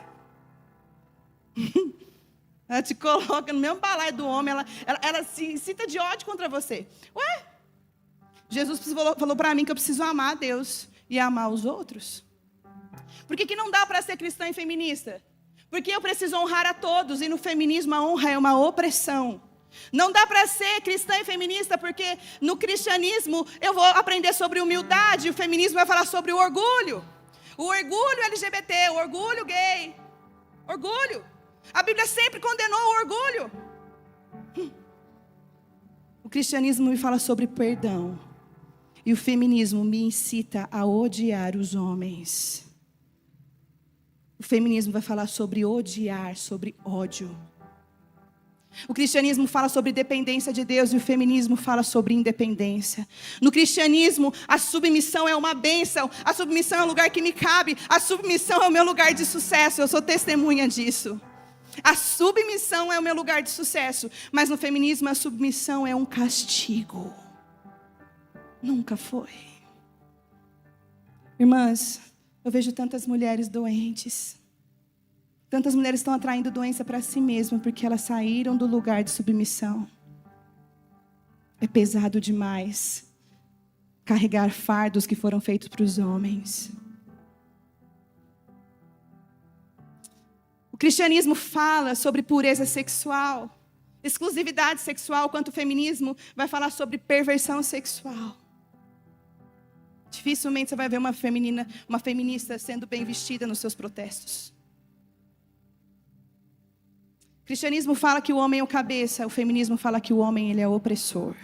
Ela te coloca no mesmo balaio do homem, ela se incita de ódio contra você. Ué? Jesus falou para mim que eu preciso amar a Deus e amar os outros. Por que não dá para ser cristã e feminista? Porque eu preciso honrar a todos e no feminismo a honra é uma opressão. Não dá para ser cristã e feminista porque no cristianismo eu vou aprender sobre humildade, o feminismo vai falar sobre o orgulho. O orgulho LGBT, o orgulho gay. Orgulho. A Bíblia sempre condenou o orgulho. O cristianismo me fala sobre perdão. E o feminismo me incita a odiar os homens. O feminismo vai falar sobre odiar, sobre ódio. O cristianismo fala sobre dependência de Deus e o feminismo fala sobre independência. No cristianismo, a submissão é uma bênção. A submissão é um lugar que me cabe. A submissão é o meu lugar de sucesso. Eu sou testemunha disso. A submissão é o meu lugar de sucesso. Mas no feminismo a submissão é um castigo. Nunca foi. Irmãs, eu vejo tantas mulheres doentes. Tantas mulheres estão atraindo doença para si mesmas porque elas saíram do lugar de submissão. É pesado demais carregar fardos que foram feitos para os homens. O cristianismo fala sobre pureza sexual, exclusividade sexual, enquanto o feminismo vai falar sobre perversão sexual. Dificilmente você vai ver uma feminista sendo bem vestida nos seus protestos. O cristianismo fala que o homem é o cabeça, o feminismo fala que o homem ele é o opressor.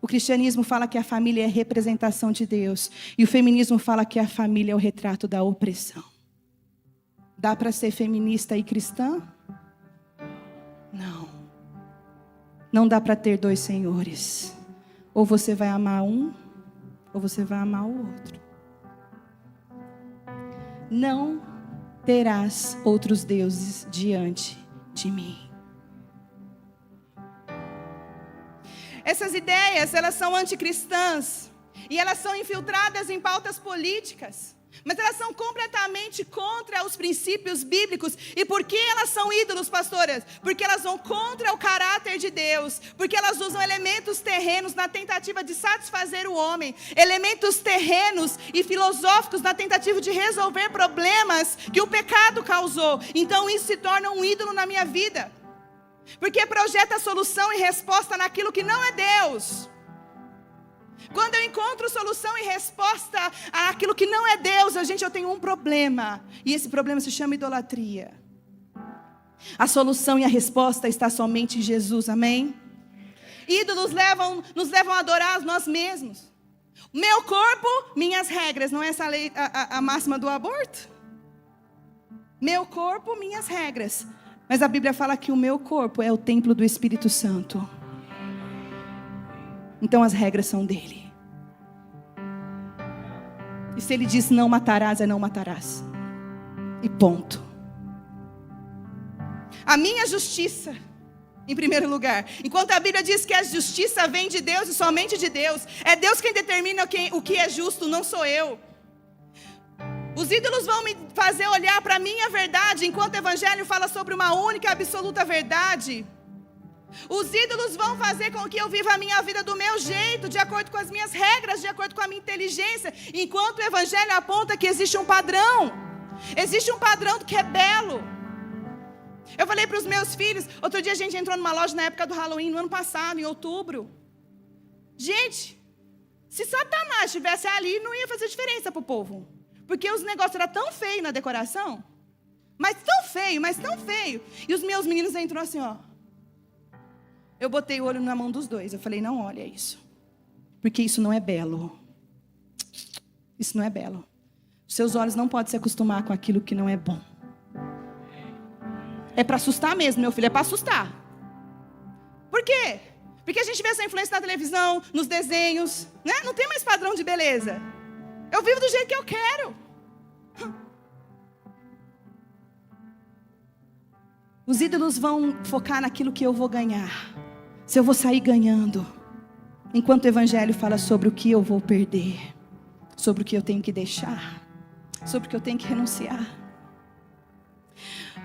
O cristianismo fala que a família é a representação de Deus e o feminismo fala que a família é o retrato da opressão. Dá para ser feminista e cristã? Não. Não dá para ter dois senhores. Ou você vai amar um, ou você vai amar o outro. Não terás outros deuses diante de mim. Essas ideias, elas são anticristãs. E elas são infiltradas em pautas políticas. Mas elas são completamente contra os princípios bíblicos. E por que elas são ídolos, pastoras? Porque elas vão contra o caráter de Deus. Porque elas usam elementos terrenos na tentativa de satisfazer o homem. Elementos terrenos e filosóficos na tentativa de resolver problemas que o pecado causou. Então isso se torna um ídolo na minha vida. Porque projeta solução e resposta naquilo que não é Deus. Quando eu encontro solução e resposta àquilo que não é Deus, eu tenho um problema. E esse problema se chama idolatria. A solução e a resposta está somente em Jesus, amém? Ídolos nos levam a adorar nós mesmos. Meu corpo, minhas regras. Não é essa lei, a máxima do aborto? Meu corpo, minhas regras. Mas a Bíblia fala que o meu corpo é o templo do Espírito Santo. Então as regras são dele. E se ele diz não matarás, é não matarás. E ponto. A minha justiça, em primeiro lugar. Enquanto a Bíblia diz que a justiça vem de Deus e somente de Deus. É Deus quem determina o que é justo, não sou eu. Os ídolos vão me fazer olhar para a minha verdade, enquanto o Evangelho fala sobre uma única, absoluta verdade. Os ídolos vão fazer com que eu viva a minha vida do meu jeito, de acordo com as minhas regras, de acordo com a minha inteligência, enquanto o Evangelho aponta que existe um padrão. Existe um padrão que é belo. Eu falei para os meus filhos, outro dia a gente entrou numa loja na época do Halloween, no ano passado, em outubro. Gente, se Satanás estivesse ali, não ia fazer diferença para o povo. Porque os negócios eram tão feios na decoração, mas tão feio. E os meus meninos entrou assim, ó. Eu botei o olho na mão dos dois. Eu falei, não olha isso. Porque isso não é belo. Isso não é belo. Os seus olhos não podem se acostumar com aquilo que não é bom. É para assustar mesmo, meu filho. É para assustar. Por quê? Porque a gente vê essa influência na televisão, nos desenhos, né? Não tem mais padrão de beleza. Eu vivo do jeito que eu quero. Os ídolos vão focar naquilo que eu vou ganhar. Se eu vou sair ganhando. Enquanto o Evangelho fala sobre o que eu vou perder. Sobre o que eu tenho que deixar. Sobre o que eu tenho que renunciar.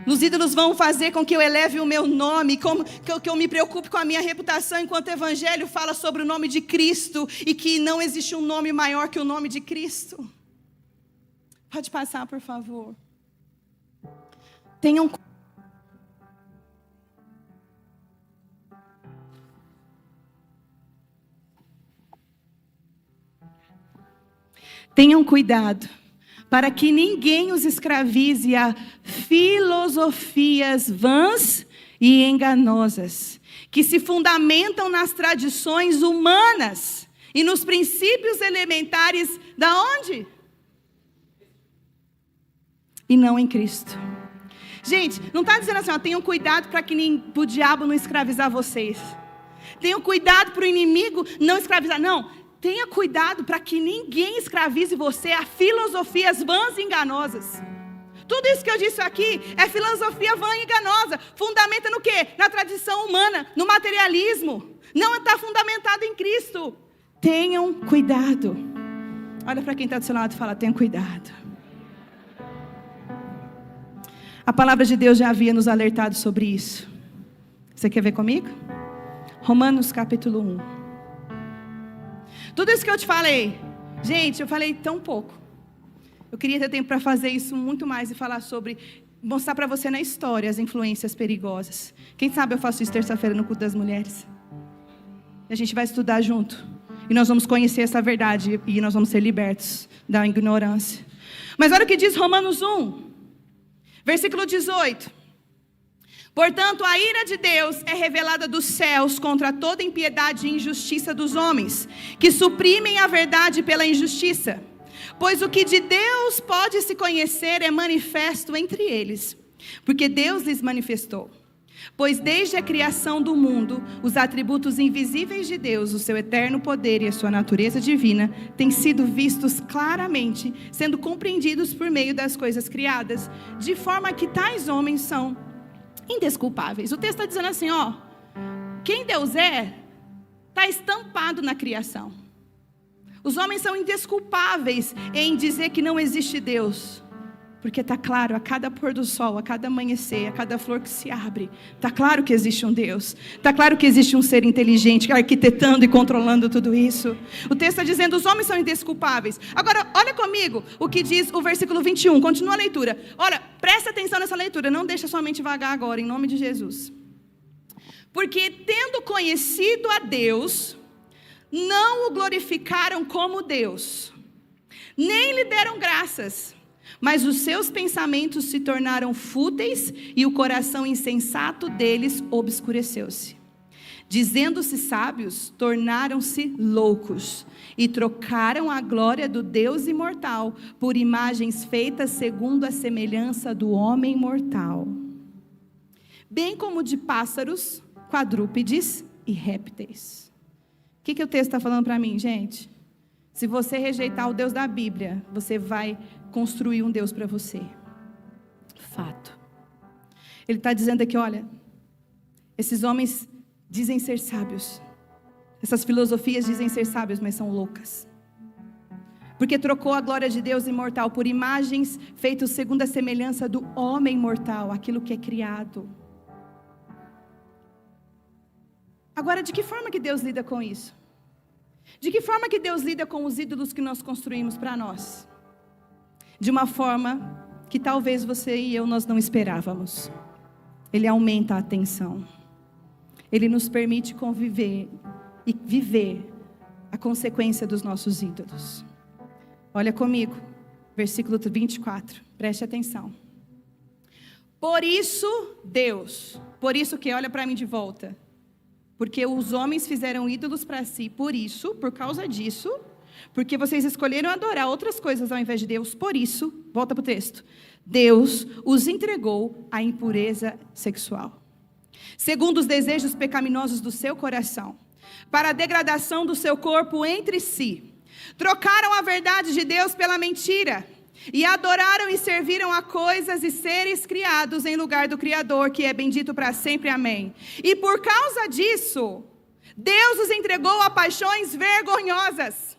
Os ídolos vão fazer com que eu eleve o meu nome, que eu me preocupe com a minha reputação, enquanto o Evangelho fala sobre o nome de Cristo e que não existe um nome maior que o nome de Cristo. Pode passar, por favor. Tenham cuidado, para que ninguém os escravize a filosofias vãs e enganosas, que se fundamentam nas tradições humanas e nos princípios elementares da onde? E não em Cristo. Gente, não está dizendo assim, ó, tenham cuidado para que o diabo não escravizar vocês. Tenham cuidado para o inimigo não escravizar. Não, tenha cuidado para que ninguém escravize você a filosofias vãs e enganosas. Tudo isso que eu disse aqui é filosofia vã e enganosa. Fundamenta no quê? Na tradição humana, no materialismo. Não está fundamentado em Cristo. Tenham cuidado. Olha para quem está do seu lado e fala, tenham cuidado. A palavra de Deus já havia nos alertado sobre isso. Você quer ver comigo? Romanos capítulo 1. Tudo isso que eu te falei, gente, eu falei tão pouco. Eu queria ter tempo para fazer isso muito mais e falar sobre, mostrar para você na história as influências perigosas. Quem sabe eu faço isso terça-feira no culto das mulheres. E a gente vai estudar junto. E nós vamos conhecer essa verdade e nós vamos ser libertos da ignorância. Mas olha o que diz Romanos 1, versículo 18. Portanto, a ira de Deus é revelada dos céus contra toda impiedade e injustiça dos homens, que suprimem a verdade pela injustiça. Pois o que de Deus pode se conhecer é manifesto entre eles, porque Deus lhes manifestou. Pois desde a criação do mundo, os atributos invisíveis de Deus, o seu eterno poder e a sua natureza divina, têm sido vistos claramente, sendo compreendidos por meio das coisas criadas, de forma que tais homens são indesculpáveis. O texto está dizendo assim, ó, quem Deus é, está estampado na criação. Os homens são indesculpáveis em dizer que não existe Deus. Porque está claro, a cada pôr do sol, a cada amanhecer, a cada flor que se abre, está claro que existe um Deus. Está claro que existe um ser inteligente, arquitetando e controlando tudo isso. O texto está dizendo, os homens são indesculpáveis. Agora, olha comigo o que diz o versículo 21, continua a leitura. Olha, presta atenção nessa leitura, não deixa sua mente vagar agora, em nome de Jesus. Porque tendo conhecido a Deus, não o glorificaram como Deus, nem lhe deram graças. Mas os seus pensamentos se tornaram fúteis e o coração insensato deles obscureceu-se. Dizendo-se sábios, tornaram-se loucos e trocaram a glória do Deus imortal por imagens feitas segundo a semelhança do homem mortal, bem como de pássaros, quadrúpedes e répteis. O que o texto está falando para mim, gente? Se você rejeitar o Deus da Bíblia, você vai construir um Deus para você. Fato. Ele está dizendo aqui, olha, esses homens dizem ser sábios. Essas filosofias dizem ser sábios, mas são loucas. Porque trocou a glória de Deus imortal por imagens feitas segundo a semelhança do homem mortal, aquilo que é criado. Agora, de que forma que Deus lida com isso? De que forma que Deus lida com os ídolos que nós construímos para nós? De uma forma que talvez você e eu nós não esperávamos. Ele aumenta a atenção. Ele nos permite conviver e viver a consequência dos nossos ídolos. Olha comigo, versículo 24, preste atenção. Por isso, Deus, por isso que olha para mim de volta. Porque os homens fizeram ídolos para si, por causa disso, porque vocês escolheram adorar outras coisas ao invés de Deus, por isso, volta para o texto, Deus os entregou à impureza sexual, segundo os desejos pecaminosos do seu coração, para a degradação do seu corpo entre si. Trocaram a verdade de Deus pela mentira, e adoraram e serviram a coisas e seres criados em lugar do Criador, que é bendito para sempre, amém. E por causa disso, Deus os entregou a paixões vergonhosas.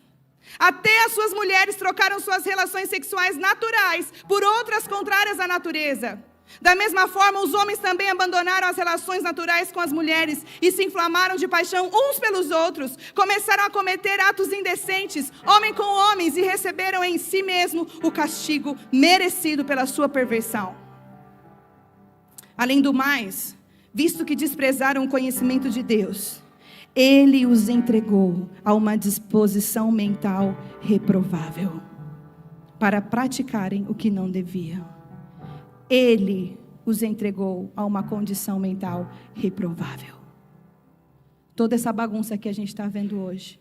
Até as suas mulheres trocaram suas relações sexuais naturais por outras contrárias à natureza. Da mesma forma, os homens também abandonaram as relações naturais com as mulheres e se inflamaram de paixão uns pelos outros. Começaram a cometer atos indecentes, homem com homens, e receberam em si mesmo o castigo merecido pela sua perversão. Além do mais, visto que desprezaram o conhecimento de Deus, Ele os entregou a uma disposição mental reprovável, para praticarem o que não deviam. Ele os entregou a uma condição mental reprovável. Toda essa bagunça que a gente está vendo hoje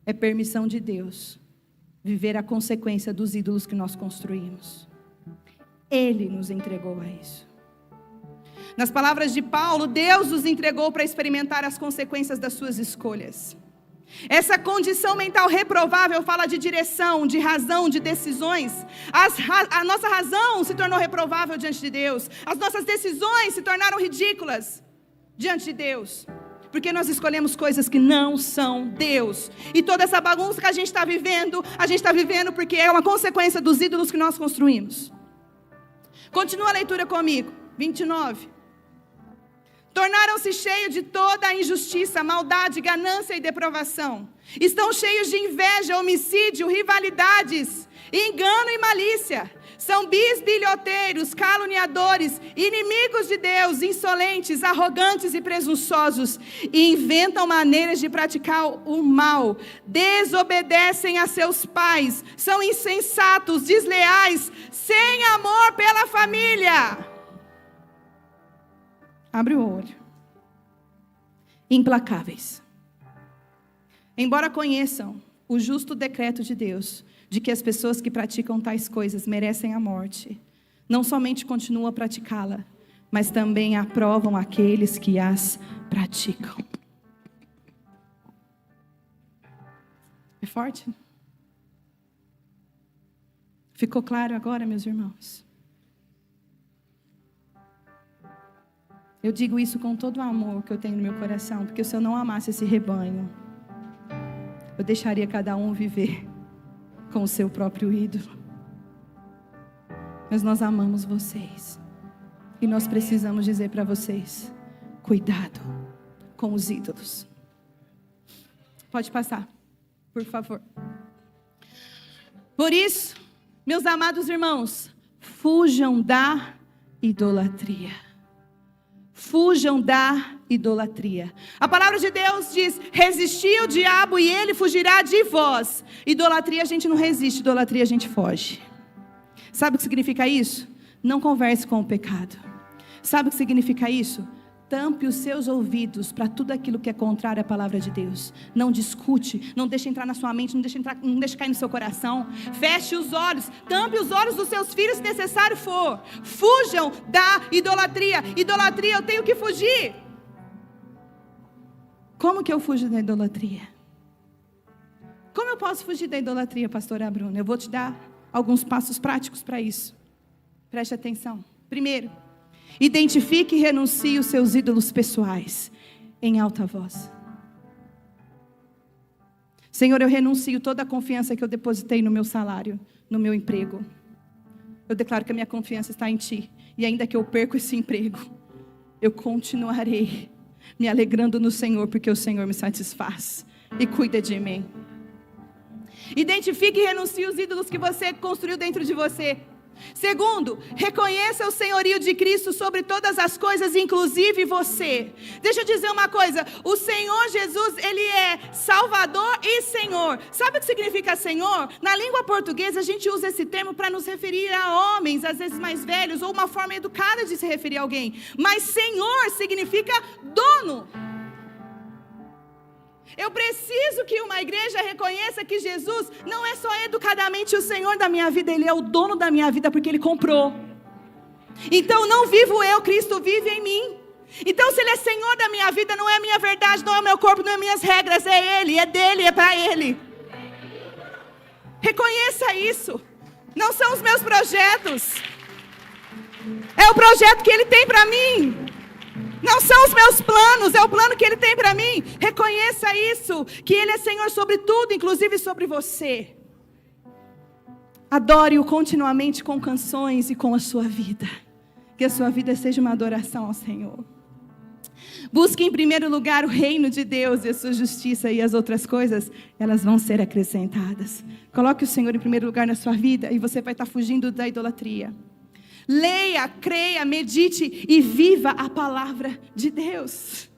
é permissão de Deus viver a consequência dos ídolos que nós construímos. Ele nos entregou a isso. Nas palavras de Paulo, Deus os entregou para experimentar as consequências das suas escolhas. Essa condição mental reprovável fala de direção, de razão, de decisões. A nossa razão se tornou reprovável diante de Deus. As nossas decisões se tornaram ridículas diante de Deus. Porque nós escolhemos coisas que não são Deus. E toda essa bagunça que a gente está vivendo porque é uma consequência dos ídolos que nós construímos. Continua a leitura comigo, 29. Tornaram-se cheios de toda a injustiça, maldade, ganância e depravação. Estão cheios de inveja, homicídio, rivalidades, engano e malícia. São bisbilhoteiros, caluniadores, inimigos de Deus, insolentes, arrogantes e presunçosos. E inventam maneiras de praticar o mal. Desobedecem a seus pais. São insensatos, desleais, sem amor pela família. Abre o olho. Implacáveis. Embora conheçam o justo decreto de Deus, de que as pessoas que praticam tais coisas merecem a morte, não somente continuam a praticá-la, mas também aprovam aqueles que as praticam. É forte? Ficou claro agora, meus irmãos? Eu digo isso com todo o amor que eu tenho no meu coração, porque se eu não amasse esse rebanho, eu deixaria cada um viver com o seu próprio ídolo. Mas nós amamos vocês. E nós precisamos dizer para vocês: cuidado com os ídolos. Pode passar, por favor. Por isso, meus amados irmãos, fujam da idolatria. Fujam da idolatria. A palavra de Deus diz: resisti ao diabo e ele fugirá de vós. Idolatria a gente não resiste, idolatria a gente foge. Sabe o que significa isso? Não converse com o pecado. Sabe o que significa isso? Tampe os seus ouvidos para tudo aquilo que é contrário à palavra de Deus. Não discute, não deixe entrar na sua mente, não deixe cair no seu coração. Feche os olhos, tampe os olhos dos seus filhos se necessário for. Fujam da idolatria. Idolatria, eu tenho que fugir. Como que eu fujo da idolatria? Como eu posso fugir da idolatria, pastora Bruna? Eu vou te dar alguns passos práticos para isso. Preste atenção. Primeiro, identifique e renuncie os seus ídolos pessoais em alta voz. Senhor, eu renuncio toda a confiança que eu depositei no meu salário, no meu emprego. Eu declaro que a minha confiança está em Ti. E ainda que eu perca esse emprego, eu continuarei me alegrando no Senhor, porque o Senhor me satisfaz e cuida de mim. Identifique e renuncie os ídolos que você construiu dentro de você. Segundo, reconheça o senhorio de Cristo sobre todas as coisas, inclusive você. Deixa eu dizer uma coisa: o Senhor Jesus, Ele é Salvador e Senhor. Sabe o que significa Senhor? Na língua portuguesa a gente usa esse termo para nos referir a homens, às vezes mais velhos, ou uma forma educada de se referir a alguém. Mas Senhor significa dono. Eu preciso que uma igreja reconheça que Jesus não é só educadamente o Senhor da minha vida, Ele é o dono da minha vida porque Ele comprou. Então não vivo eu, Cristo vive em mim. Então se Ele é Senhor da minha vida, não é a minha verdade, não é o meu corpo, não é minhas regras, é Ele, é dele, é para Ele. Reconheça isso. Não são os meus projetos, é o projeto que Ele tem para mim. Não são os meus planos, é o plano que Ele tem para mim. Reconheça isso, que Ele é Senhor sobre tudo, inclusive sobre você. Adore-o continuamente com canções e com a sua vida. Que a sua vida seja uma adoração ao Senhor. Busque em primeiro lugar o reino de Deus e a sua justiça, e as outras coisas, elas vão ser acrescentadas. Coloque o Senhor em primeiro lugar na sua vida e você vai estar fugindo da idolatria. Leia, creia, medite e viva a palavra de Deus.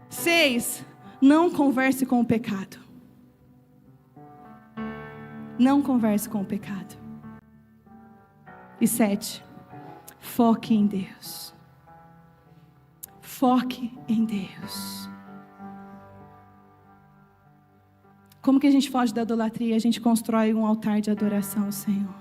6. Não converse com o pecado. Não converse com o pecado. E 7. Foque em Deus. Foque em Deus. Como que a gente foge da idolatria? A gente constrói um altar de adoração ao Senhor.